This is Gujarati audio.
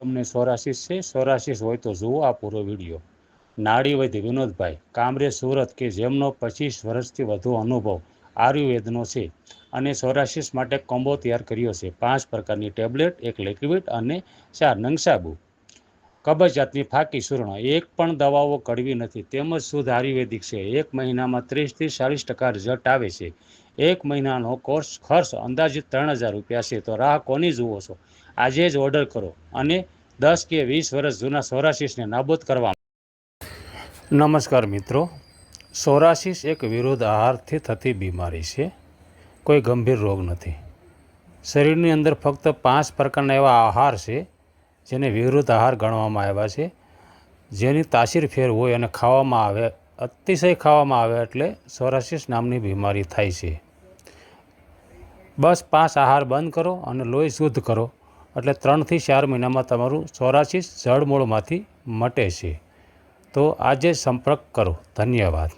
તમને સોરાશિસ છે? સોરાશિસ હોય તો જુઓ આ પૂરો વિડીયો. નાડીવૈદ્ય વિનોદભાઈ કામરેજ સુરત કે જેમનો 25 વર્ષથી વધુ અનુભવ આયુર્વેદનો છે અને સોરાશિસ માટે કોમ્બો તૈયાર કર્યો છે. 5 પ્રકારની ટેબ્લેટ, 1 લિક્વિડ અને 4 નંગ સાબુ. કબજિયાતની ફાકી ચૂર્ણ. એક પણ દવાઓ કડવી નથી તેમજ શુદ્ધ આયુર્વેદિક છે. 1 મહિનામાં 30 થી 40% રિઝલ્ટ આવે છે. 1 મહિનાનો કોર્સ ખર્ચ અંદાજિત 3000 રૂપિયા છે. તો રાહ કોની જુઓ છો? આજે જ ઓર્ડર કરો અને 10 કે 20 વર્ષ જૂના સોરાશિસને નાબૂદ કરવા. નમસ્કાર મિત્રો. સોરાશિસ એક વિરુદ્ધ આહારથી થતી બીમારી છે. કોઈ ગંભીર રોગ નથી. શરીરની અંદર ફક્ત 5 પ્રકારના એવા આહાર છે જેને વિરુદ્ધ આહાર ગણવામાં આવ્યા છે, જેની તાસીર ફેર હોય અને ખાવામાં આવે, અતિશય ખાવામાં આવે એટલે સોરાશિસ નામની બીમારી થાય છે. બસ 5 આહાર બંધ કરો અને લોહી શુદ્ધ કરો એટલે 3 થી 4 મહિનામાં તમારું સોરાશિસ જડમૂળમાંથી મટે છે. તો આજે સંપર્ક કરો. ધન્યવાદ.